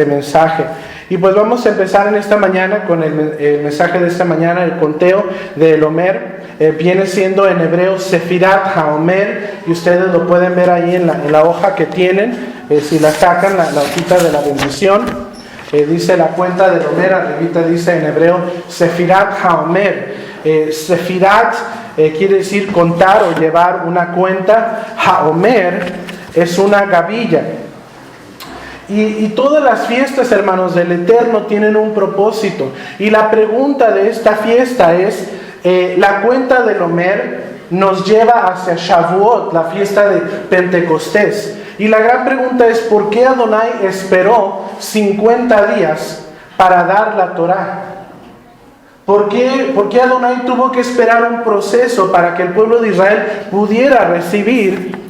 mensaje. Y pues vamos a empezar en esta mañana con el mensaje de esta mañana, el conteo del Omer. Viene siendo en hebreo Sefirat HaOmer, y ustedes lo pueden ver ahí en la hoja que tienen, si la sacan, la hojita de la bendición. Dice la cuenta del Omer, arribita dice en hebreo Sefirat HaOmer. Sefirat quiere decir contar o llevar una cuenta. HaOmer es una gavilla. Y todas las fiestas, hermanos, del Eterno tienen un propósito. Y la pregunta de esta fiesta es, la cuenta del Omer nos lleva hacia Shavuot, la fiesta de Pentecostés. Y la gran pregunta es, ¿por qué Adonai esperó 50 días para dar la Torá? ¿Por qué Adonai tuvo que esperar un proceso para que el pueblo de Israel pudiera recibir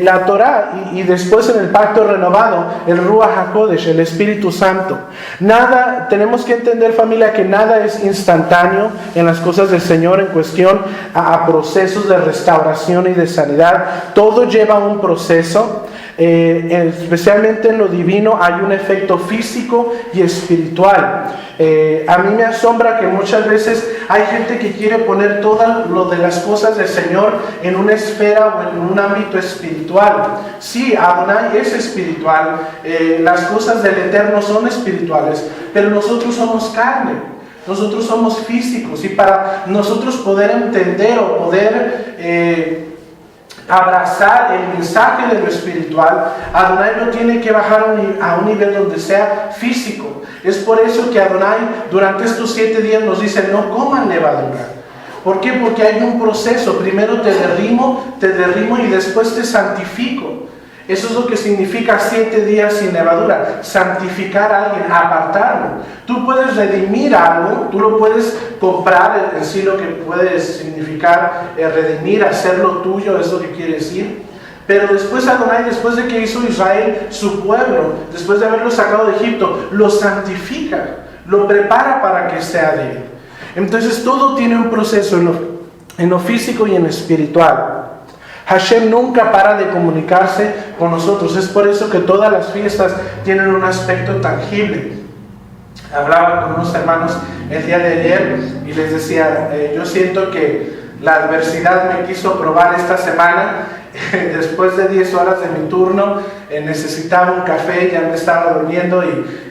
la Torá y después en el pacto renovado el Ruach HaKodesh, el Espíritu Santo? Nada, tenemos que entender, familia, que nada es instantáneo en las cosas del Señor en cuestión a procesos de restauración y de sanidad. Todo lleva un proceso. Especialmente en lo divino hay un efecto físico y espiritual. A mí me asombra que muchas veces hay gente que quiere poner todo lo de las cosas del Señor en una esfera o en un ámbito espiritual. Sí, Adonai es espiritual, las cosas del Eterno son espirituales, pero nosotros somos carne, nosotros somos físicos, y para nosotros poder entender o poder abrazar el mensaje de lo espiritual, Adonai no tiene que bajar a un nivel donde sea físico. Es por eso que Adonai durante estos 7 días nos dice: no coman levadura. ¿Por qué? Porque hay un proceso. Primero te derrimo y después te santifico. Eso es lo que significa 7 días sin levadura. Santificar a alguien, apartarlo. Tú puedes redimir algo, tú lo puedes comprar, en sí lo que puede significar redimir, hacerlo tuyo, es lo que quiere decir. Pero después Adonai, después de que hizo Israel su pueblo, después de haberlo sacado de Egipto, lo santifica, lo prepara para que sea de él. Entonces todo tiene un proceso en lo físico y en lo espiritual. Hashem nunca para de comunicarse con nosotros. Es por eso que todas las fiestas tienen un aspecto tangible. Hablaba con unos hermanos el día de ayer y les decía, yo siento que la adversidad me quiso probar esta semana. Después de 10 horas de mi turno, necesitaba un café, ya me estaba durmiendo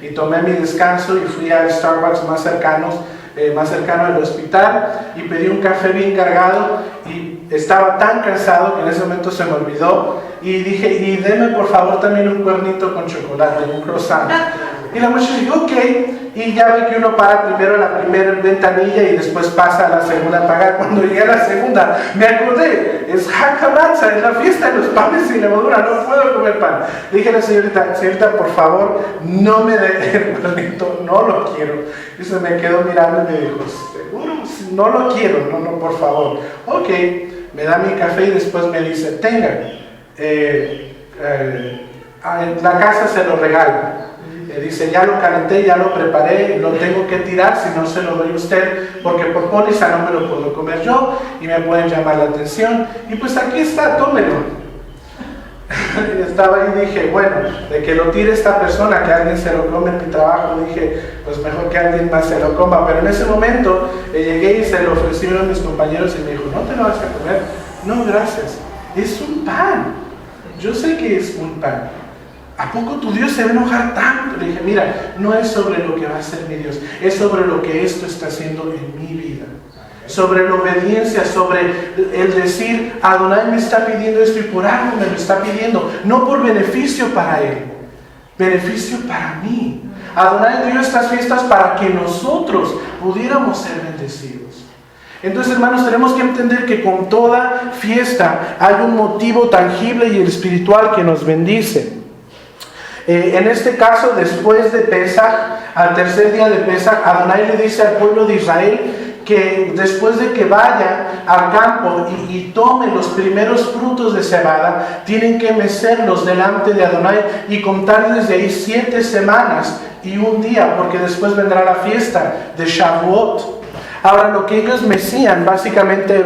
y tomé mi descanso y fui al Starbucks más cercano al hospital y pedí un café bien cargado, y estaba tan cansado que en ese momento se me olvidó y dije: y deme por favor también un cuernito con chocolate, un croissant. Y la muchacha dijo: ok, y ya ve que uno para primero la primera ventanilla y después pasa a la segunda a pagar. Cuando llegué a la segunda me acordé, es Hakamatza, es la fiesta de los panes sin levadura, no puedo comer pan. Le dije a la señorita, por favor, no me dé el cuernito, no lo quiero. Y se me quedó mirando y me dijo: seguro, no lo quiero, no, por favor. Ok, me da mi café y después me dice: tenga, la casa se lo regala. Dice: ya lo calenté, ya lo preparé, lo tengo que tirar, si no se lo doy a usted, porque por póliza no me lo puedo comer yo y me pueden llamar la atención. Y pues aquí está, tómelo. Estaba ahí y dije: bueno, de que lo tire esta persona, que alguien se lo come en mi trabajo, dije, pues mejor que alguien más se lo coma. Pero en ese momento llegué y se lo ofrecieron a mis compañeros y me dijo: ¿no te lo vas a comer? No, gracias. Es un pan. Yo sé que es un pan. ¿A poco tu Dios se va a enojar tanto? Le dije: mira, no es sobre lo que va a ser mi Dios, es sobre lo que esto está haciendo en mi vida. Sobre la obediencia, sobre el decir: Adonai me está pidiendo esto y por algo me lo está pidiendo, no por beneficio para él, beneficio para mí. Adonai dio estas fiestas para que nosotros pudiéramos ser bendecidos. Entonces, hermanos, tenemos que entender que con toda fiesta hay un motivo tangible y espiritual que nos bendice. En este caso, después de Pesaj, al tercer día de Pesaj, Adonai le dice al pueblo de Israel que después de que vaya al campo y tome los primeros frutos de cebada, tienen que mecerlos delante de Adonai y contar desde ahí 7 semanas y un día, porque después vendrá la fiesta de Shavuot. Ahora, lo que ellos mecían básicamente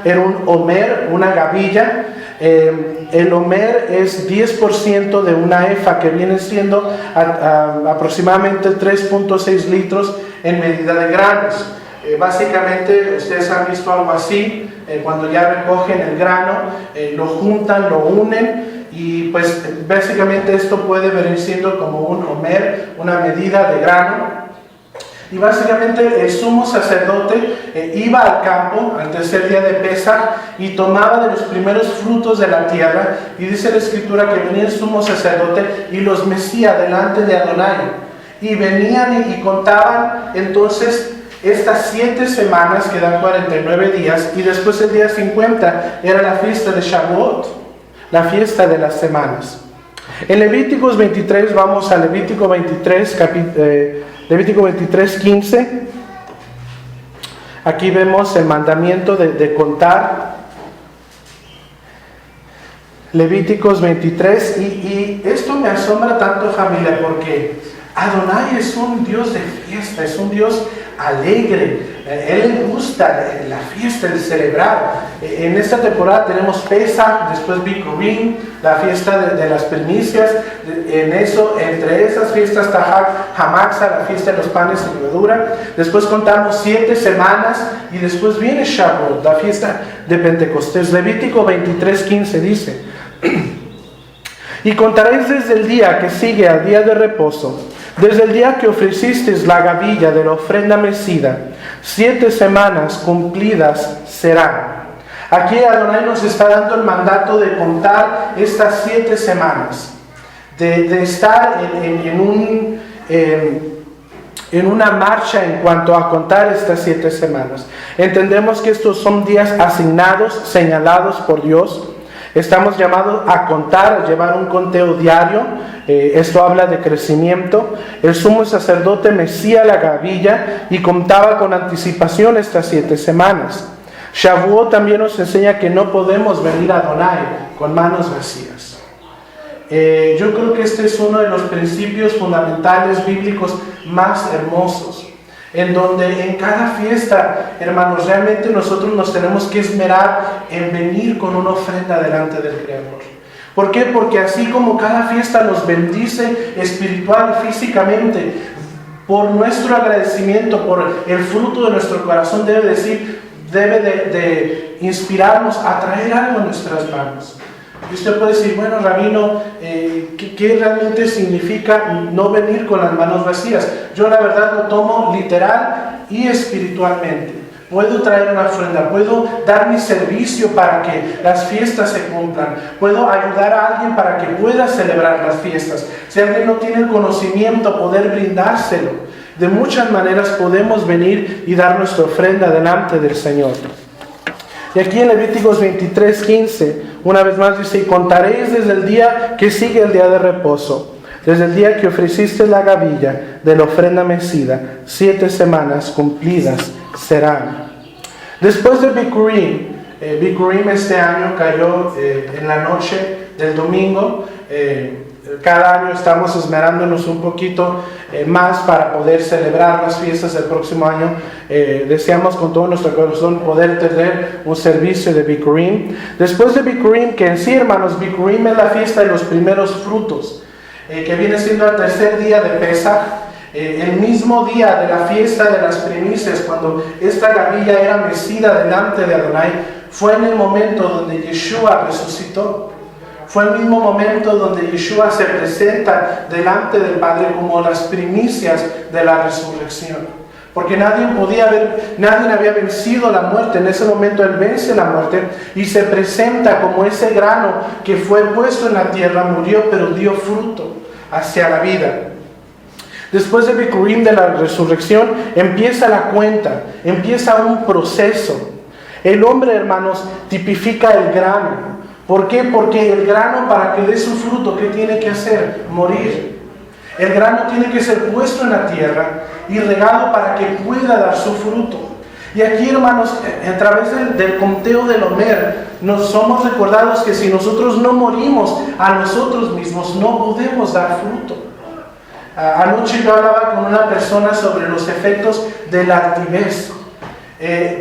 era un homer, una gavilla. El homer es 10% de una efa, que viene siendo aproximadamente 3.6 litros en medida de granos. Básicamente, ustedes han visto algo así, cuando ya recogen el grano, lo juntan, lo unen, y pues básicamente esto puede venir siendo como un homer, una medida de grano. Y básicamente el sumo sacerdote iba al campo al tercer día de Pesaj y tomaba de los primeros frutos de la tierra, y dice la escritura que venía el sumo sacerdote y los mecía delante de Adonai, y venían y contaban entonces estas 7 semanas, que dan 49 días, y después el día 50 era la fiesta de Shavuot, la fiesta de las semanas. En Levíticos 23, vamos a Levítico 23, Levítico 23, 15. Aquí vemos el mandamiento de contar. Levíticos 23, y esto me asombra tanto, familia, porque Adonai es un Dios de fiesta, es un Dios alegre. Él le gusta la fiesta, el celebrar. En esta temporada tenemos Pesaj, después Bikurim, la fiesta de las primicias. Entre esas fiestas está Hamaxa, la fiesta de los panes sin levadura. Después contamos 7 semanas, y después viene Shavuot, la fiesta de Pentecostés. Levítico 23:15 dice: y contaréis desde el día que sigue al día de reposo, desde el día que ofrecisteis la gavilla de la ofrenda mecida, 7 semanas cumplidas serán. Aquí Adonai nos está dando el mandato de contar estas 7 semanas, de estar en una marcha en cuanto a contar estas 7 semanas. Entendemos que estos son días asignados, señalados por Dios. Estamos llamados a contar, a llevar un conteo diario. Esto habla de crecimiento. El sumo sacerdote mecía la gavilla y contaba con anticipación estas 7 semanas. Shavuot también nos enseña que no podemos venir a Adonai con manos vacías. Yo creo que este es uno de los principios fundamentales bíblicos más hermosos, en donde en cada fiesta, hermanos, realmente nosotros nos tenemos que esmerar en venir con una ofrenda delante del Creador. ¿Por qué? Porque así como cada fiesta nos bendice espiritual y físicamente, por nuestro agradecimiento, por el fruto de nuestro corazón, debe de inspirarnos a traer algo en nuestras manos. Y usted puede decir: bueno, rabino, ¿qué realmente significa no venir con las manos vacías? Yo la verdad lo tomo literal y espiritualmente. Puedo traer una ofrenda, puedo dar mi servicio para que las fiestas se cumplan, puedo ayudar a alguien para que pueda celebrar las fiestas. Si alguien no tiene el conocimiento, poder brindárselo. De muchas maneras podemos venir y dar nuestra ofrenda delante del Señor. Y aquí en Levíticos 23:15, una vez más dice: y contaréis desde el día que sigue el día de reposo, desde el día que ofreciste la gavilla de la ofrenda mecida, 7 semanas cumplidas serán. Después de Bikurim, Bikurim este año cayó en la noche del domingo. Cada año estamos esmerándonos un poquito más para poder celebrar las fiestas del próximo año. Deseamos con todo nuestro corazón poder tener un servicio de Bikurim. Después de Bikurim, que en sí, hermanos, Bikurim es la fiesta de los primeros frutos, que viene siendo el tercer día de Pesaj. El mismo día de la fiesta de las primicias, cuando esta gavilla era mecida delante de Adonai, fue en el momento donde Yeshua resucitó. Fue el mismo momento donde Yeshua se presenta delante del Padre como las primicias de la resurrección. Porque nadie había vencido la muerte. En ese momento Él vence la muerte y se presenta como ese grano que fue puesto en la tierra, murió, pero dio fruto hacia la vida. Después de Bikurim, de la resurrección, empieza la cuenta, empieza un proceso. El hombre, hermanos, tipifica el grano. ¿Por qué? Porque el grano, para que dé su fruto, ¿qué tiene que hacer? Morir. El grano tiene que ser puesto en la tierra y regado para que pueda dar su fruto. Y aquí, hermanos, a través del conteo del Homer, nos somos recordados que si nosotros no morimos a nosotros mismos, no podemos dar fruto. Anoche yo hablaba con una persona sobre los efectos de la altivez.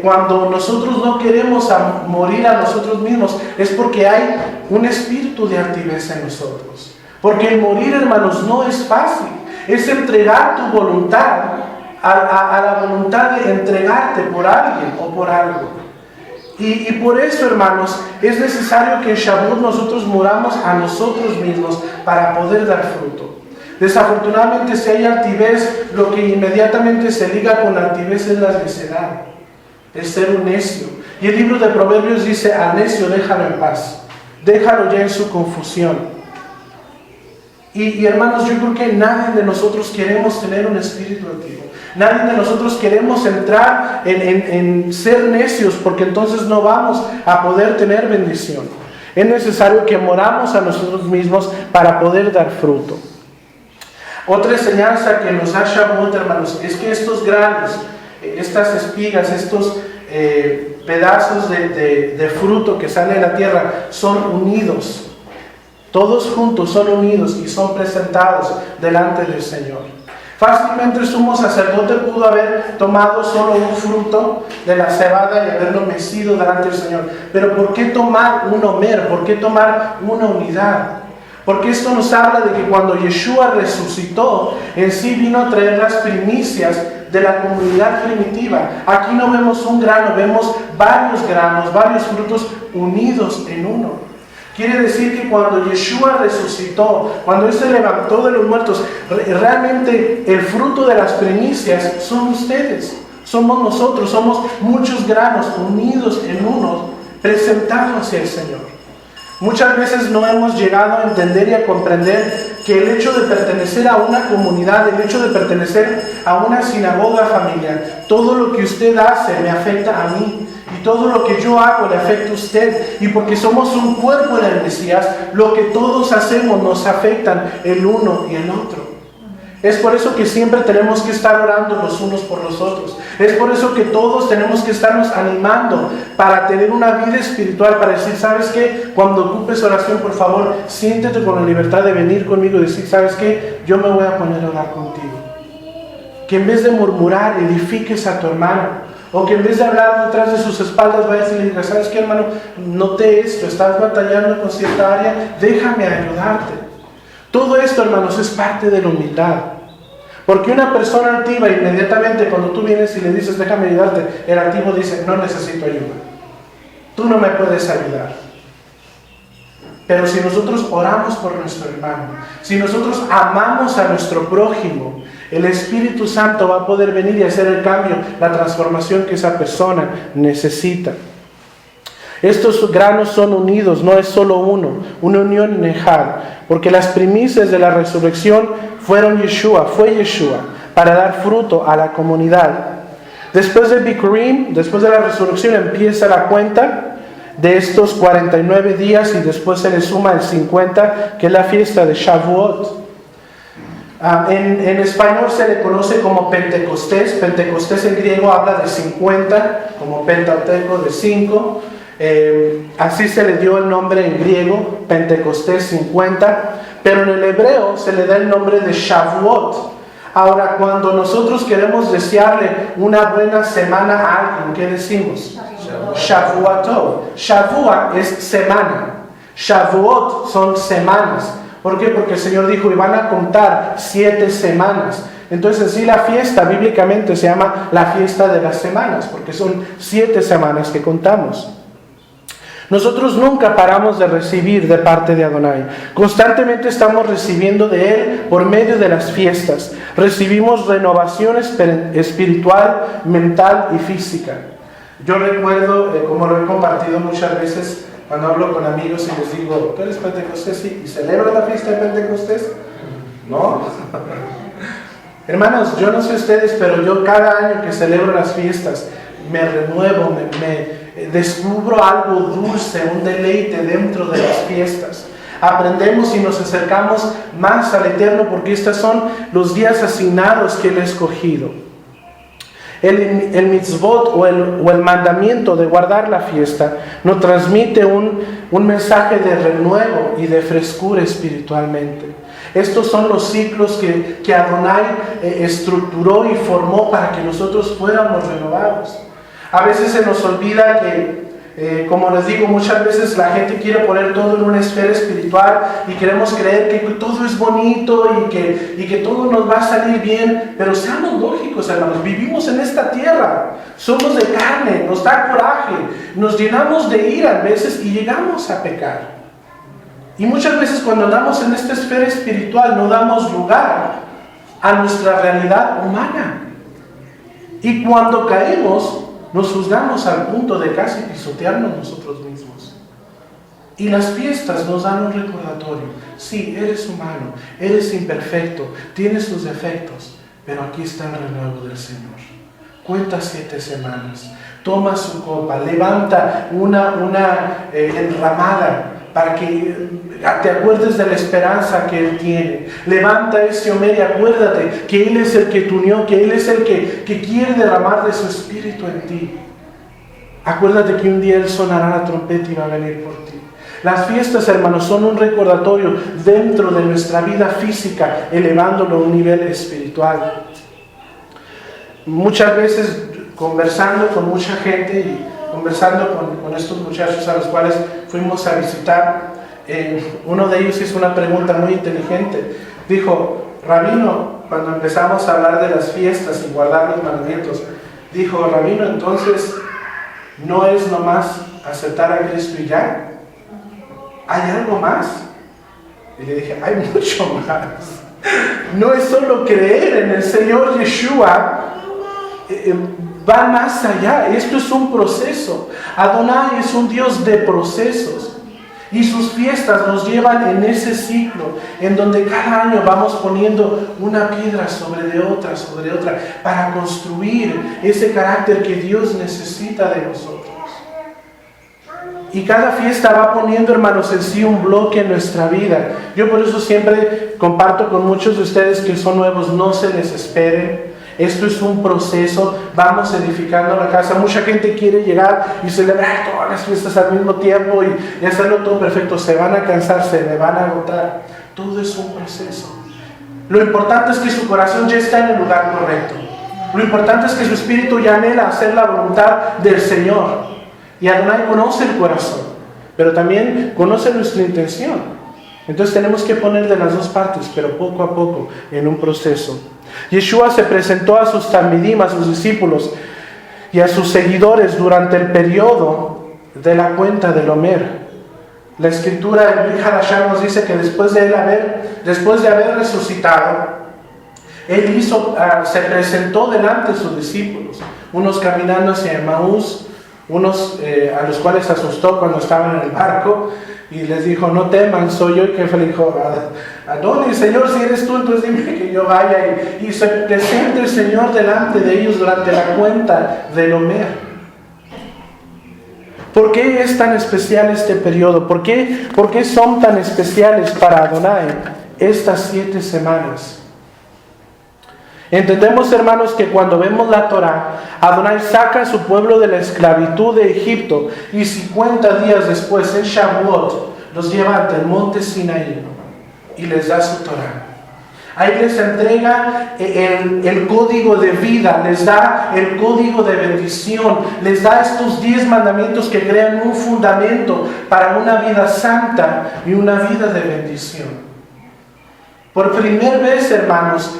Cuando nosotros no queremos morir a nosotros mismos, es porque hay un espíritu de altivez en nosotros. Porque el morir, hermanos, no es fácil. Es entregar tu voluntad a la voluntad de entregarte por alguien o por algo. Y por eso, hermanos, es necesario que en Shavuot nosotros muramos a nosotros mismos para poder dar fruto. Desafortunadamente, si hay altivez, lo que inmediatamente se liga con altivez es la necedad, el ser un necio. Y el libro de Proverbios dice: al necio déjalo en paz, déjalo ya en su confusión. Y hermanos, yo creo que nadie de nosotros queremos tener un espíritu altivo. Nadie de nosotros queremos entrar en ser necios, porque entonces no vamos a poder tener bendición. Es necesario que moramos a nosotros mismos para poder dar fruto. Otra enseñanza que nos da Shavuot, hermanos, es que estos granos, estas espigas, estos pedazos de fruto que sale de la tierra son unidos. Todos juntos son unidos y son presentados delante del Señor. Fácilmente el sumo sacerdote pudo haber tomado solo un fruto de la cebada y haberlo mecido delante del Señor. Pero ¿por qué tomar un homer? ¿Por qué tomar una unidad? Porque esto nos habla de que cuando Yeshua resucitó, en sí vino a traer las primicias de la comunidad primitiva. Aquí no vemos un grano, vemos varios granos, varios frutos unidos en uno. Quiere decir que cuando Yeshua resucitó, cuando Él se levantó de los muertos, realmente el fruto de las primicias son ustedes, somos nosotros, somos muchos granos unidos en uno, presentados hacia el Señor. Muchas veces no hemos llegado a entender y a comprender que el hecho de pertenecer a una comunidad, el hecho de pertenecer a una sinagoga familiar, todo lo que usted hace me afecta a mí. Y todo lo que yo hago le afecta a usted. Y porque somos un cuerpo en el Mesías, lo que todos hacemos nos afectan el uno y el otro. Es por eso que siempre tenemos que estar orando los unos por los otros. Es por eso que todos tenemos que estarnos animando para tener una vida espiritual, para decir: ¿sabes qué? Cuando ocupes oración, por favor, siéntete con la libertad de venir conmigo y decir: ¿sabes qué? Yo me voy a poner a orar contigo. Que en vez de murmurar, edifiques a tu hermano. O que en vez de hablar detrás de sus espaldas, vayas y le digas: ¿sabes qué, hermano? Noté esto, estás batallando con cierta área, déjame ayudarte. Todo esto, hermanos, es parte de la humildad. Porque una persona altiva, inmediatamente cuando tú vienes y le dices: déjame ayudarte, el altivo dice: no necesito ayuda. Tú no me puedes ayudar. Pero si nosotros oramos por nuestro hermano, si nosotros amamos a nuestro prójimo, el Espíritu Santo va a poder venir y hacer el cambio, la transformación que esa persona necesita. Estos granos son unidos, no es solo uno, una unión nejad, porque las primicias de la resurrección fue Yeshua, para dar fruto a la comunidad. Después del Bikurim, después de la resurrección, empieza la cuenta de estos 49 días y después se le suma el 50, que es la fiesta de Shavuot. En español se le conoce como Pentecostés. Pentecostés en griego habla de 50, como Pentateuco de 5. Así se le dio el nombre en griego, Pentecostés 50. Pero en el hebreo se le da el nombre de Shavuot. Ahora, cuando nosotros queremos desearle una buena semana a alguien, ¿qué decimos? Shavuot. Shavuot es semana. Shavuot son semanas. ¿Por qué? Porque el Señor dijo: y van a contar 7 semanas. Entonces, sí, la fiesta bíblicamente se llama la fiesta de las semanas, porque son 7 semanas que contamos. Nosotros nunca paramos de recibir de parte de Adonai. Constantemente estamos recibiendo de Él por medio de las fiestas. Recibimos renovación espiritual, mental y física. Yo recuerdo, como lo he compartido muchas veces, cuando hablo con amigos y les digo: ¿tú eres Pentecostés? ¿Y celebras la fiesta de Pentecostés? ¿No? Hermanos, yo no sé ustedes, pero yo cada año que celebro las fiestas me renuevo, me descubro algo dulce, un deleite dentro de las fiestas. Aprendemos y nos acercamos más al Eterno, porque estos son los días asignados que Él ha escogido. El mitzvot o el mandamiento de guardar la fiesta nos transmite un mensaje de renuevo y de frescura espiritualmente. Estos son los ciclos que Adonai estructuró y formó para que nosotros fuéramos renovados. A veces se nos olvida que, como les digo, muchas veces la gente quiere poner todo en una esfera espiritual y queremos creer que todo es bonito y que todo nos va a salir bien, pero seamos lógicos, hermanos, vivimos en esta tierra, somos de carne, nos da coraje, nos llenamos de ira a veces y llegamos a pecar. Y muchas veces cuando andamos en esta esfera espiritual no damos lugar a nuestra realidad humana. Y cuando caemos, nos juzgamos al punto de casi pisotearnos nosotros mismos. Y las fiestas nos dan un recordatorio. Sí, eres humano, eres imperfecto, tienes tus defectos, pero aquí está el renuevo del Señor. Cuenta 7 semanas, toma su copa, levanta una enramada para que te acuerdes de la esperanza que Él tiene. Levanta ese Omer y acuérdate que Él es el que te unió, que Él es el que quiere derramar de su espíritu en ti. Acuérdate que un día Él sonará la trompeta y va a venir por ti. Las fiestas, hermanos, son un recordatorio dentro de nuestra vida física, elevándolo a un nivel espiritual. Muchas veces, conversando con mucha gente y conversando con estos muchachos a los cuales fuimos a visitar, uno de ellos hizo una pregunta muy inteligente. Dijo: Rabino, cuando empezamos a hablar de las fiestas y guardar los mandamientos, dijo: Rabino, entonces no es nomás aceptar a Cristo y ya, ¿hay algo más? Y le dije: hay mucho más. No es solo creer en el Señor Yeshua, va más allá. Esto es un proceso. Adonai es un Dios de procesos. Y sus fiestas nos llevan en ese ciclo, en donde cada año vamos poniendo una piedra sobre otra, para construir ese carácter que Dios necesita de nosotros. Y cada fiesta va poniendo, hermanos, en sí un bloque en nuestra vida. Yo por eso siempre comparto con muchos de ustedes que son nuevos: no se desesperen. Esto es un proceso, vamos edificando la casa. Mucha gente quiere llegar y celebrar todas las fiestas al mismo tiempo y hacerlo todo perfecto. Se van a cansar, se le van a agotar. Todo es un proceso. Lo importante es que su corazón ya está en el lugar correcto. Lo importante es que su espíritu ya anhela hacer la voluntad del Señor. Y Adonai conoce el corazón, pero también conoce nuestra intención. Entonces tenemos que poner de las dos partes, pero poco a poco, en un proceso. Yeshua se presentó a sus talmidim, a sus discípulos y a sus seguidores durante el periodo de la cuenta del Omer. La escritura del Brit Hadashah nos dice que después de haber resucitado, Él se presentó delante de sus discípulos, unos caminando hacia Emaús, unos a los cuales asustó cuando estaban en el barco, y les dijo: no teman, soy yo. Y que le dijo: Adonai, Señor, si eres tú, entonces dime que yo vaya. Y se presenta el Señor delante de ellos durante la cuenta del Omer. ¿Por qué es tan especial este periodo? ¿Por qué son tan especiales para Adonai estas 7 semanas? Entendemos, hermanos, que cuando vemos la Torah, Adonai saca a su pueblo de la esclavitud de Egipto y 50 días después, en Shavuot, los lleva ante el monte Sinaí y les da su Torah. Ahí les entrega el código de vida, les da el código de bendición, les da estos 10 mandamientos que crean un fundamento para una vida santa y una vida de bendición. Por primera vez, hermanos,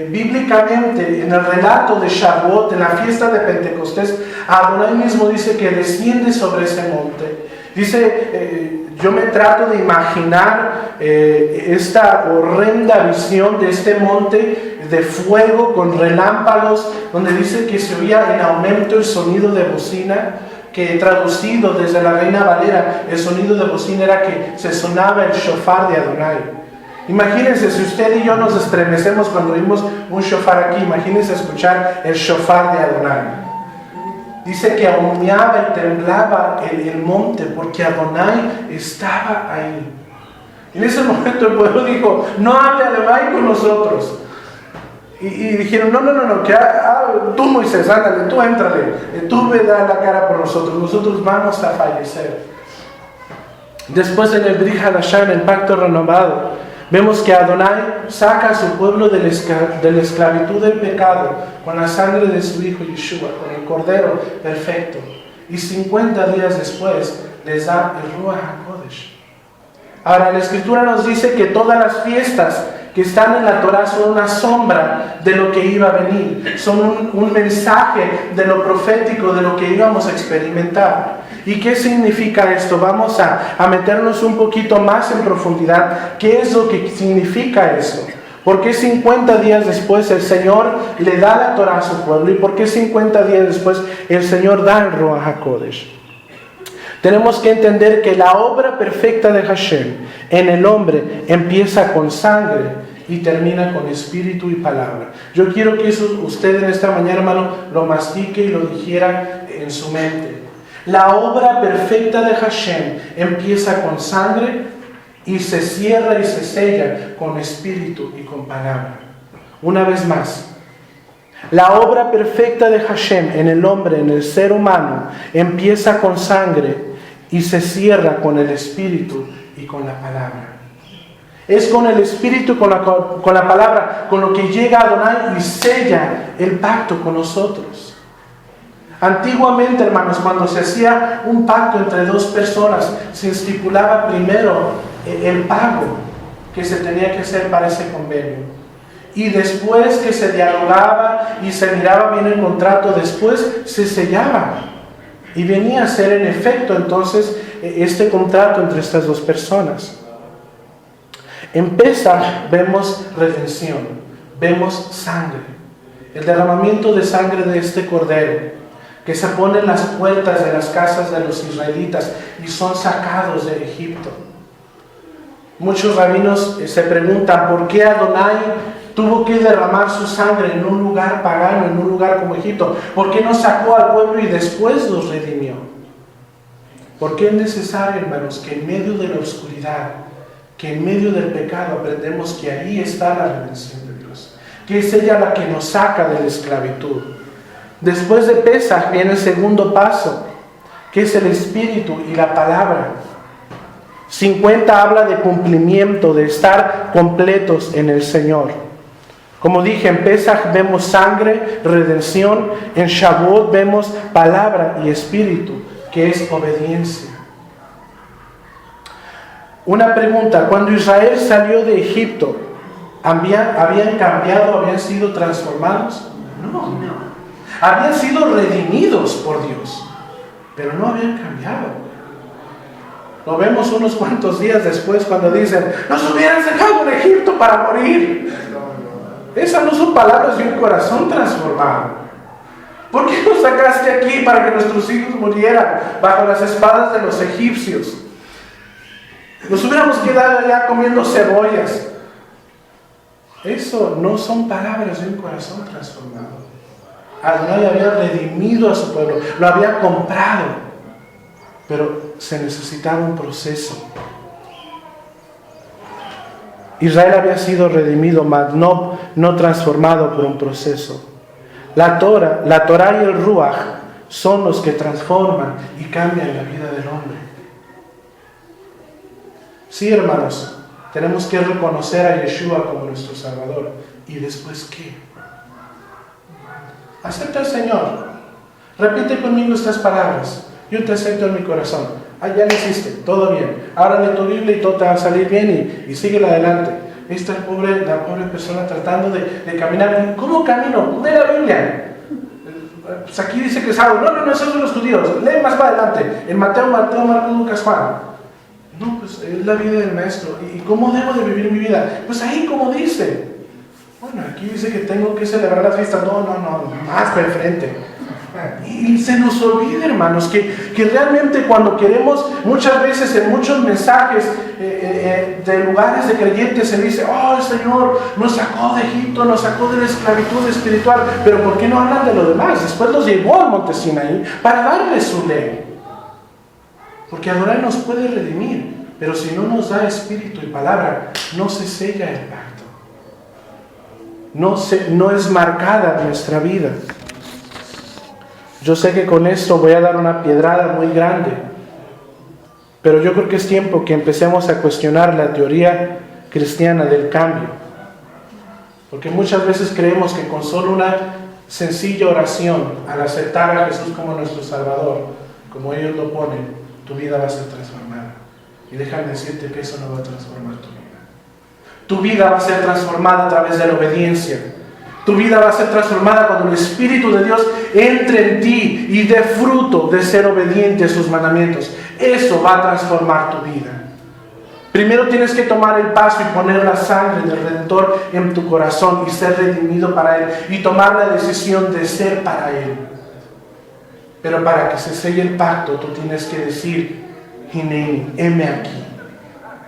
bíblicamente, en el relato de Shavuot, en la fiesta de Pentecostés, Adonai mismo dice que desciende sobre ese monte. Dice, yo me trato de imaginar esta horrenda visión de este monte de fuego con relámpagos, donde dice que se oía en aumento el sonido de bocina, que traducido desde la Reina Valera, el sonido de bocina era que se sonaba el shofar de Adonai. Imagínense, si usted y yo nos estremecemos cuando oímos un shofar aquí, imagínense escuchar el shofar de Adonai. Dice que ahumeaba y temblaba el monte porque Adonai estaba ahí. En ese momento el pueblo dijo: no hable Adonai con nosotros. Y dijeron: no, que tú, Moisés, ándale, tú éntrale, tú ve da la cara por nosotros vamos a fallecer. Después en el Brit Hadashah, en el pacto renovado, Vemos que Adonai saca a su pueblo de la esclavitud del pecado con la sangre de su Hijo Yeshua, con el Cordero perfecto. Y 50 días después les da el Ruach HaKodesh. Ahora, la Escritura nos dice que todas las fiestas que están en la Torah son una sombra de lo que iba a venir. Son un mensaje de lo profético, de lo que íbamos a experimentar. ¿Y qué significa esto? Vamos a meternos un poquito más en profundidad. ¿Qué es lo que significa esto? ¿Por qué 50 días después el Señor le da la Torah a su pueblo? ¿Y por qué 50 días después el Señor da el Ruach HaKodesh? Tenemos que entender que la obra perfecta de Hashem en el hombre empieza con sangre y termina con espíritu y palabra. Yo quiero que eso usted en esta mañana, hermano, lo mastique y lo digiera en su mente. La obra perfecta de Hashem empieza con sangre y se cierra y se sella con espíritu y con palabra. Una vez más, la obra perfecta de Hashem en el hombre, en el ser humano, empieza con sangre y se cierra con el espíritu y con la palabra. Es con el espíritu, con la palabra, con lo que llega a Adonai y sella el pacto con nosotros. Antiguamente, hermanos, cuando se hacía un pacto entre dos personas, se estipulaba primero el pago que se tenía que hacer para ese convenio. Y después que se dialogaba y se miraba bien el contrato, después se sellaba. Y venía a ser en efecto entonces este contrato entre estas dos personas. En Pesaj vemos redención, vemos sangre. El derramamiento de sangre de este cordero que se pone en las puertas de las casas de los israelitas y son sacados de Egipto. Muchos rabinos se preguntan por qué Adonai tuvo que derramar su sangre en un lugar pagano, en un lugar como Egipto. ¿Por qué no sacó al pueblo y después los redimió? Porque es necesario, hermanos, que en medio de la oscuridad, que en medio del pecado aprendemos que ahí está la redención de Dios, que es ella la que nos saca de la esclavitud. Después de Pesaj viene el segundo paso, que es el Espíritu y la palabra. 50 habla de cumplimiento, de estar completos en el Señor. Como dije, en Pesaj vemos sangre, redención. En Shavuot vemos palabra y espíritu, que es obediencia. Una pregunta: cuando Israel salió de Egipto, ¿habían cambiado, habían sido transformados? No. Habían sido redimidos por Dios, pero no habían cambiado. Lo vemos unos cuantos días después cuando dicen: nos hubieran dejado en Egipto para morir. Esas no son palabras de un corazón transformado. ¿Por qué nos sacaste aquí para que nuestros hijos murieran bajo las espadas de los egipcios? Nos hubiéramos quedado allá comiendo cebollas. Eso no son palabras de un corazón transformado. Adonai había redimido a su pueblo, lo había comprado, pero se necesitaba un proceso. Israel había sido redimido, mas no transformado por un proceso. La Torah y el Ruach son los que transforman y cambian la vida del hombre. Sí, hermanos, tenemos que reconocer a Yeshua como nuestro Salvador. ¿Y después qué? Acepta al Señor. Repite conmigo estas palabras: yo te acepto en mi corazón. Ya lo hiciste, todo bien. Ahora lee tu Biblia y todo te va a salir bien y síguela adelante. Esta la pobre persona tratando de caminar. ¿Cómo camino? Lee la Biblia. Pues aquí dice que es algo. No, esos son los judíos. Lee más para adelante. En Mateo, Marcos, Lucas, Juan. No, pues es la vida del maestro. ¿Y cómo debo de vivir mi vida? Pues ahí como dice. Bueno, aquí dice que tengo que celebrar la fiesta. No, más para el frente. Y se nos olvida, hermanos, que realmente cuando queremos, muchas veces en muchos mensajes de lugares de creyentes se dice: oh, el Señor nos sacó de Egipto, nos sacó de la esclavitud espiritual. Pero ¿por qué no hablan de lo demás? Después los llevó al monte Sinaí para darles su ley. Porque Adonai nos puede redimir, pero si no nos da espíritu y palabra, no se sella el pacto. No es marcada nuestra vida. Yo sé que con esto voy a dar una piedrada muy grande, pero yo creo que es tiempo que empecemos a cuestionar la teoría cristiana del cambio. Porque muchas veces creemos que con solo una sencilla oración, al aceptar a Jesús como nuestro Salvador, como ellos lo ponen, tu vida va a ser transformada. Y déjame decirte que eso no va a transformar tu vida. Tu vida va a ser transformada a través de la obediencia. Tu vida va a ser transformada cuando el Espíritu de Dios entre en ti y dé fruto de ser obediente a sus mandamientos. Eso va a transformar tu vida. Primero tienes que tomar el paso y poner la sangre del Redentor en tu corazón y ser redimido para Él. Y tomar la decisión de ser para Él. Pero para que se selle el pacto, tú tienes que decir, Hineni, heme aquí.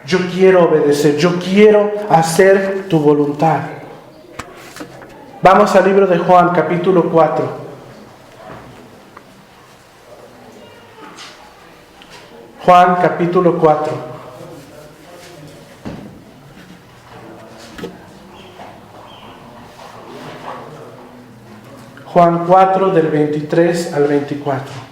Yo quiero obedecer, yo quiero hacer tu voluntad. Vamos al libro de Juan, capítulo 4. Juan, capítulo 4. Juan 4, del 23 al 24.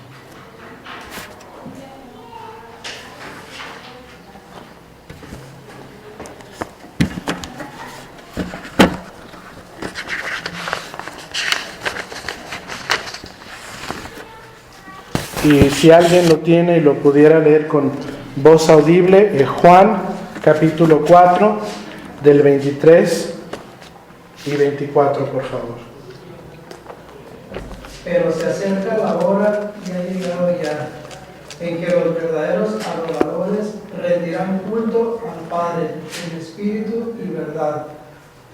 Y si alguien lo tiene y lo pudiera leer con voz audible, Juan capítulo 4 del 23 y 24, por favor. Pero se acerca la hora y ha llegado ya, en que los verdaderos adoradores rendirán culto al Padre en espíritu y verdad,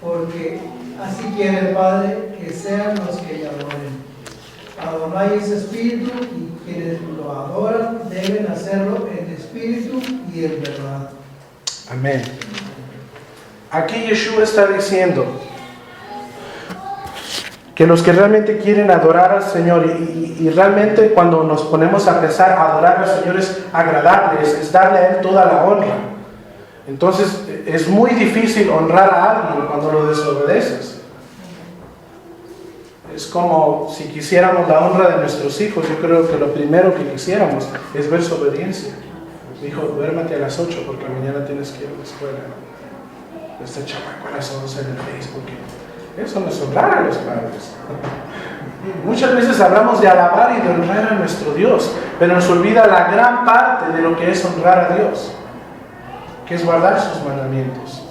porque así quiere el Padre que sean los que le adoren. Adonai es espíritu y quienes lo adoran deben hacerlo en espíritu y en verdad. Amén. Aquí Yeshua está diciendo que los que realmente quieren adorar al Señor y realmente cuando nos ponemos a pensar, adorar al Señor es agradarle, es darle a Él toda la honra. Entonces es muy difícil honrar a alguien cuando lo desobedeces. Es como si quisiéramos la honra de nuestros hijos. Yo creo que lo primero que quisiéramos es ver su obediencia. Hijo, duérmate a las 8 porque mañana tienes que ir a la escuela. Este chamaco a las 11 en el Facebook. Eso no es honrar a los padres. Muchas veces hablamos de alabar y de honrar a nuestro Dios, pero nos olvida la gran parte de lo que es honrar a Dios, que es guardar sus mandamientos.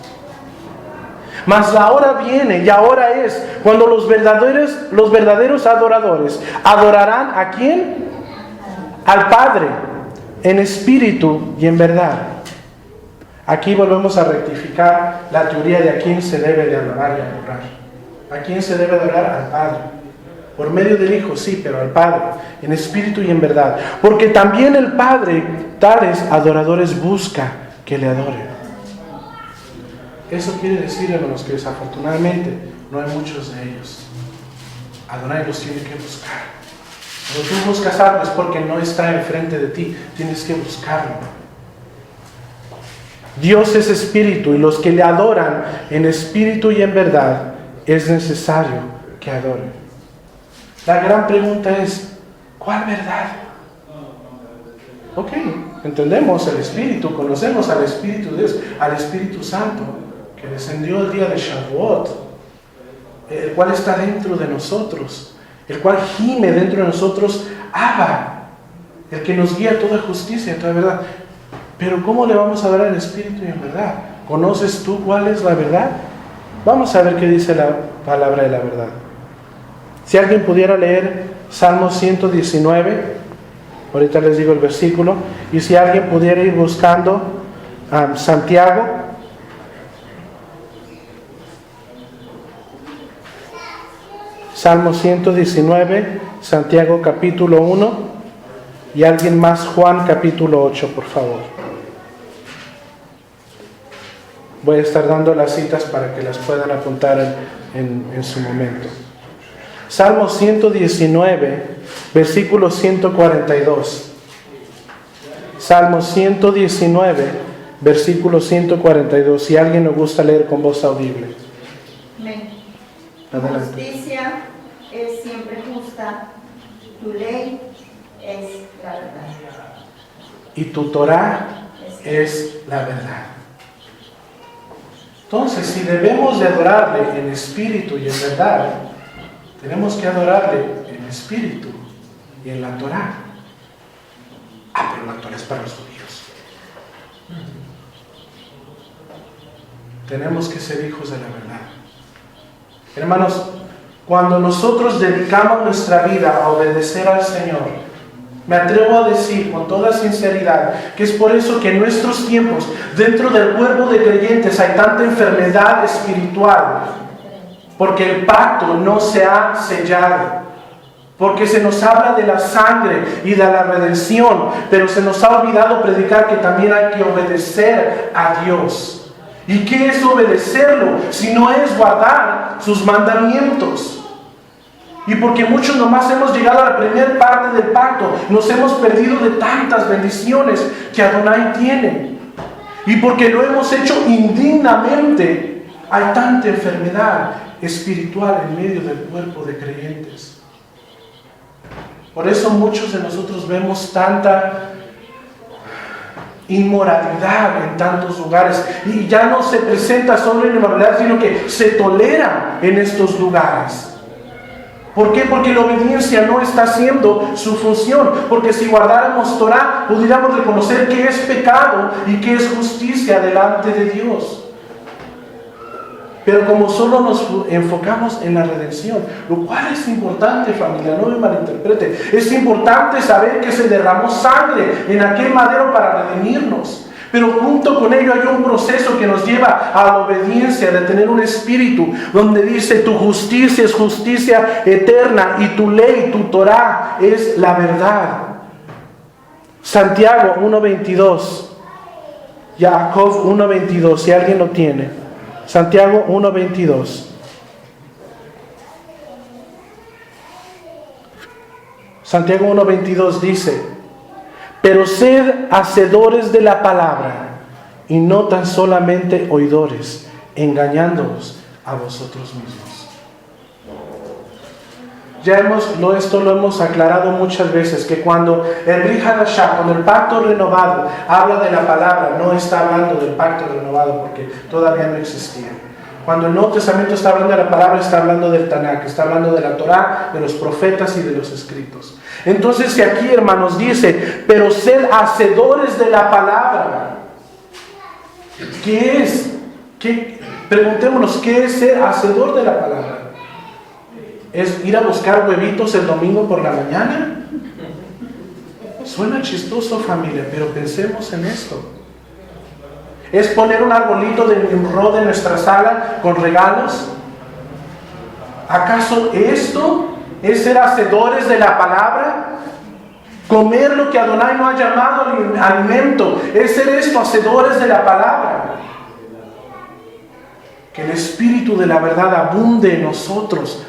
Mas la hora viene y ahora es cuando los verdaderos adoradores adorarán ¿a quién? Al Padre, en espíritu y en verdad. Aquí volvemos a rectificar la teoría de a quién se debe de adorar y adorar. ¿A quién se debe adorar? Al Padre. Por medio del Hijo, sí, pero al Padre, en espíritu y en verdad. Porque también el Padre, tales adoradores, busca que le adoren. Eso quiere decir, hermanos, que desafortunadamente no hay muchos de ellos. Adonai los tiene que buscar. Cuando tú buscas algo es porque no está enfrente de ti. Tienes que buscarlo. Dios es espíritu y los que le adoran en espíritu y en verdad es necesario que adoren. La gran pregunta es, ¿cuál verdad? Ok, entendemos el Espíritu, conocemos al Espíritu de Dios, al Espíritu Santo, que descendió el día de Shavuot, el cual está dentro de nosotros, el cual gime dentro de nosotros, Abba, el que nos guía a toda justicia, a toda verdad. Pero ¿cómo le vamos a dar al Espíritu y en verdad? ¿Conoces tú cuál es la verdad? Vamos a ver qué dice la palabra de la verdad. Si alguien pudiera leer Salmo 119, ahorita les digo el versículo, y si alguien pudiera ir buscando Santiago, Salmo 119, Santiago capítulo 1, y alguien más Juan capítulo 8, por favor. Voy a estar dando las citas para que las puedan apuntar en su momento. Salmo 119, versículo 142. Salmo 119, versículo 142. Si alguien le gusta leer con voz audible. Amén. Adelante. Justicia es siempre justa, tu ley es la verdad. Y tu Torah es la verdad. Entonces, si debemos de adorarle en espíritu y en verdad, tenemos que adorarle en espíritu y en la Torah. Pero la Torah es para los judíos. Tenemos que ser hijos de la verdad. Hermanos, cuando nosotros dedicamos nuestra vida a obedecer al Señor, me atrevo a decir con toda sinceridad que es por eso que en nuestros tiempos, dentro del cuerpo de creyentes, hay tanta enfermedad espiritual, porque el pacto no se ha sellado, porque se nos habla de la sangre y de la redención, pero se nos ha olvidado predicar que también hay que obedecer a Dios. ¿Y qué es obedecerlo? Si no es guardar sus mandamientos. Y porque muchos nomás hemos llegado a la primera parte del pacto, nos hemos perdido de tantas bendiciones que Adonai tiene. Y porque lo hemos hecho indignamente, hay tanta enfermedad espiritual en medio del cuerpo de creyentes. Por eso muchos de nosotros vemos tanta inmoralidad en tantos lugares. Y ya no se presenta solo en inmoralidad, sino que se tolera en estos lugares. ¿Por qué? Porque la obediencia no está haciendo su función. Porque si guardáramos Torah, pudiéramos reconocer qué es pecado y qué es justicia delante de Dios. Pero como solo nos enfocamos en la redención, lo cual es importante, familia, no me malinterprete. Es importante saber que se derramó sangre en aquel madero para redimirnos. Pero junto con ello hay un proceso que nos lleva a la obediencia, de tener un espíritu donde dice: tu justicia es justicia eterna y tu ley, tu Torah es la verdad. Santiago 1:22, Jacob 1:22, si alguien lo tiene. Santiago 1:22. Santiago 1:22 dice: pero sed hacedores de la palabra y no tan solamente oidores, engañándoos a vosotros mismos. Esto lo hemos aclarado muchas veces, que cuando el Brit Hadashah, cuando el pacto renovado habla de la palabra, no está hablando del pacto renovado porque todavía no existía. Cuando el Nuevo Testamento está hablando de la palabra, está hablando del Tanakh, está hablando de la Torah, de los profetas y de los escritos. Entonces, si aquí, hermanos, dice: pero sed hacedores de la palabra, ¿qué es? Preguntémonos, ¿qué es ser hacedor de la palabra? ¿Es ir a buscar huevitos el domingo por la mañana? Suena chistoso, familia, pero pensemos en esto. ¿Es poner un arbolito de Nimrod en nuestra sala con regalos? ¿Acaso esto es ser hacedores de la palabra? Comer lo que Adonai no ha llamado alimento, ¿es ser esto, hacedores de la palabra? Que el Espíritu de la verdad abunde en nosotros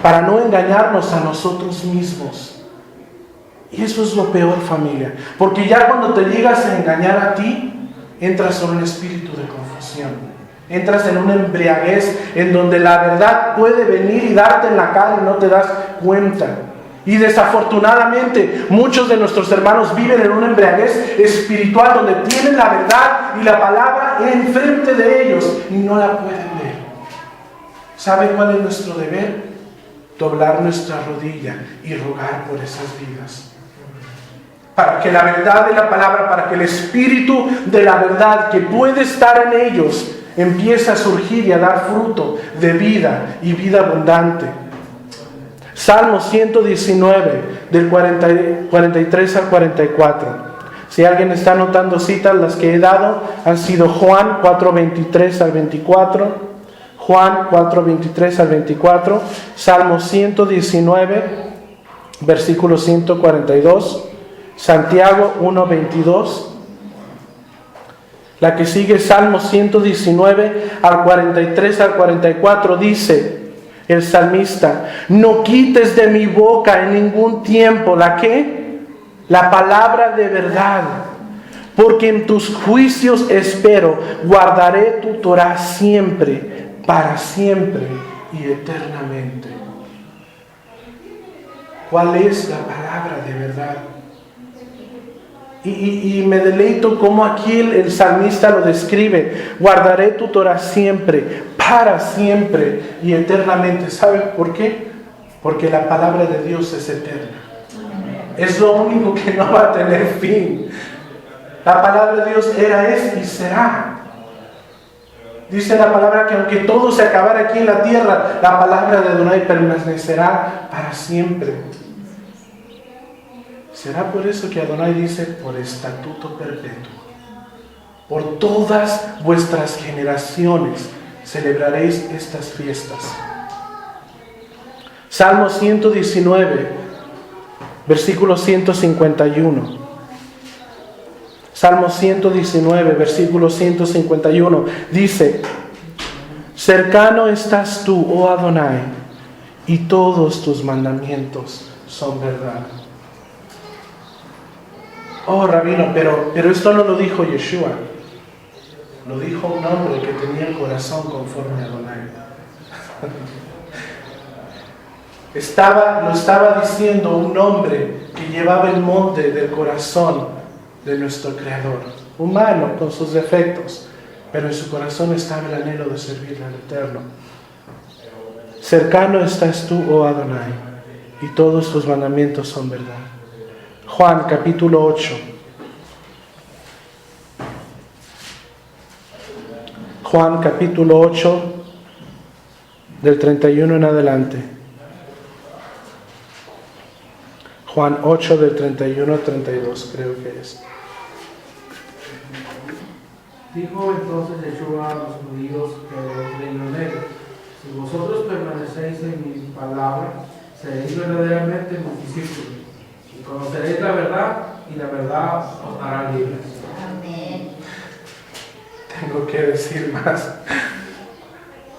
para no engañarnos a nosotros mismos. Y eso es lo peor, familia, porque ya cuando te llegas a engañar a ti, entras en un espíritu de confusión. Entras en una embriaguez en donde la verdad puede venir y darte en la cara y no te das cuenta. Y desafortunadamente muchos de nuestros hermanos viven en una embriaguez espiritual donde tienen la verdad y la palabra enfrente de ellos y no la pueden ver. ¿Saben cuál es nuestro deber? Doblar nuestra rodilla y rogar por esas vidas. Para que la verdad de la palabra, para que el espíritu de la verdad que puede estar en ellos empiece a surgir y a dar fruto de vida y vida abundante. Salmo 119, del 43 al 44. Si alguien está anotando citas, las que he dado han sido Juan 4:23 al 24, Juan 4:23 al 24, Salmo 119, versículo 142, Santiago 1:22. La que sigue, Salmo 119 al 43 al 44, dice el salmista: no quites de mi boca en ningún tiempo ¿la qué? La palabra de verdad, porque en tus juicios espero, guardaré tu Torah siempre, para siempre y eternamente. ¿Cuál es la palabra de verdad? Y me deleito como aquí el salmista lo describe. Guardaré tu Torah siempre, para siempre y eternamente. ¿Sabe por qué? Porque la palabra de Dios es eterna. Es lo único que no va a tener fin. La palabra de Dios era, es y será. Dice la palabra que aunque todo se acabara aquí en la tierra, la palabra de Adonai permanecerá para siempre. Será por eso que Adonai dice, por estatuto perpetuo, por todas vuestras generaciones celebraréis estas fiestas. Salmo 119, versículo 151. Salmo 119, versículo 151, dice, cercano estás tú, oh Adonai, y todos tus mandamientos son verdad. Oh, Rabino, pero esto no lo dijo Yeshua. Lo dijo un hombre que tenía el corazón conforme a Adonai. Lo estaba diciendo un hombre que llevaba el monte del corazón de nuestro Creador. Humano, con sus defectos, pero en su corazón estaba el anhelo de servirle al Eterno. Cercano estás tú, oh Adonai, y todos tus mandamientos son verdad. Juan capítulo 8. Juan capítulo 8, del 31 en adelante. Juan 8, del 31 al 32, creo que es. Dijo entonces Yeshua a los judíos que creían en él: si vosotros permanecéis en mi palabra, seréis verdaderamente mis discípulos, y conoceréis la verdad, y la verdad os hará libres. Amén. Tengo que decir más.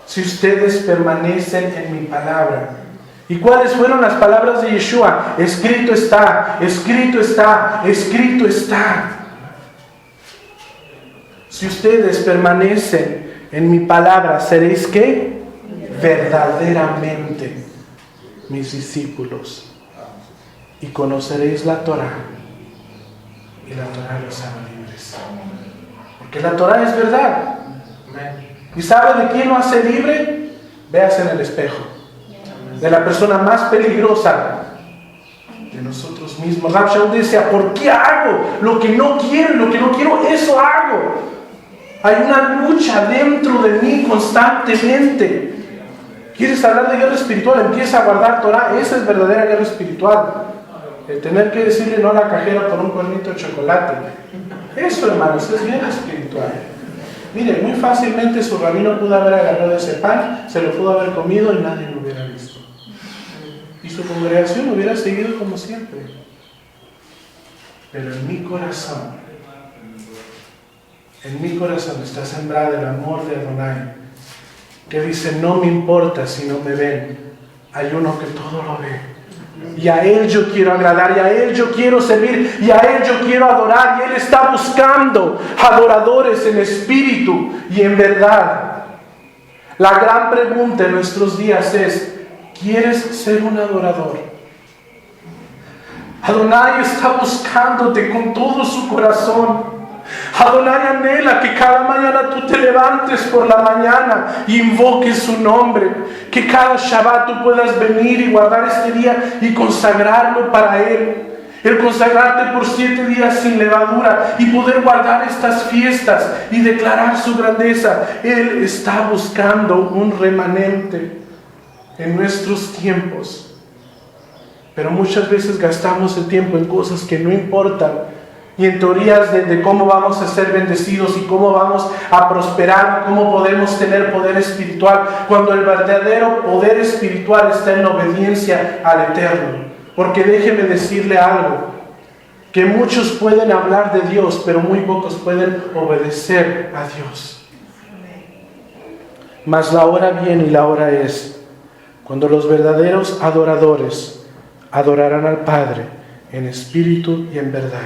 Si ustedes permanecen en mi palabra. ¿Y cuáles fueron las palabras de Yeshua? Escrito está, escrito está, escrito está. Si ustedes permanecen en mi palabra, ¿seréis qué? Verdaderamente mis discípulos. Y conoceréis la Torah. Y la Torah los hará libres. Porque la Torah es verdad. ¿Y sabe de quién lo hace libre? Véase en el espejo. De la persona más peligrosa de nosotros mismos. Rab Shaul decía, ¿por qué hago lo que no quiero? Lo que no quiero, eso hago. Hay una lucha dentro de mí constantemente. ¿Quieres hablar de guerra espiritual? Empieza a guardar Torah. Esa es verdadera guerra espiritual. El tener que decirle no a la cajera por un cuernito de chocolate. Eso, hermanos, es guerra espiritual. Mire, muy fácilmente su rabino pudo haber agarrado ese pan, se lo pudo haber comido y nadie lo hubiera visto. Y su congregación hubiera seguido como siempre. Pero en mi corazón está sembrado el amor de Adonai, que dice, no me importa si no me ven, hay uno que todo lo ve. Y a Él yo quiero agradar, y a Él yo quiero servir, y a Él yo quiero adorar, y Él está buscando adoradores en espíritu y en verdad. La gran pregunta en nuestros días es, ¿quieres ser un adorador? Adonai está buscándote con todo su corazón. Adonai anhela que cada mañana tú te levantes por la mañana y invoques su nombre. Que cada Shabbat tú puedas venir y guardar este día y consagrarlo para Él. El consagrarte por 7 días sin levadura y poder guardar estas fiestas y declarar su grandeza. Él está buscando un remanente en nuestros tiempos. Pero muchas veces gastamos el tiempo en cosas que no importan. Y en teorías de cómo vamos a ser bendecidos y cómo vamos a prosperar, cómo podemos tener poder espiritual, cuando el verdadero poder espiritual está en obediencia al Eterno. Porque déjeme decirle algo, que muchos pueden hablar de Dios, pero muy pocos pueden obedecer a Dios. Mas la hora viene y la hora es, cuando los verdaderos adoradores adorarán al Padre en espíritu y en verdad.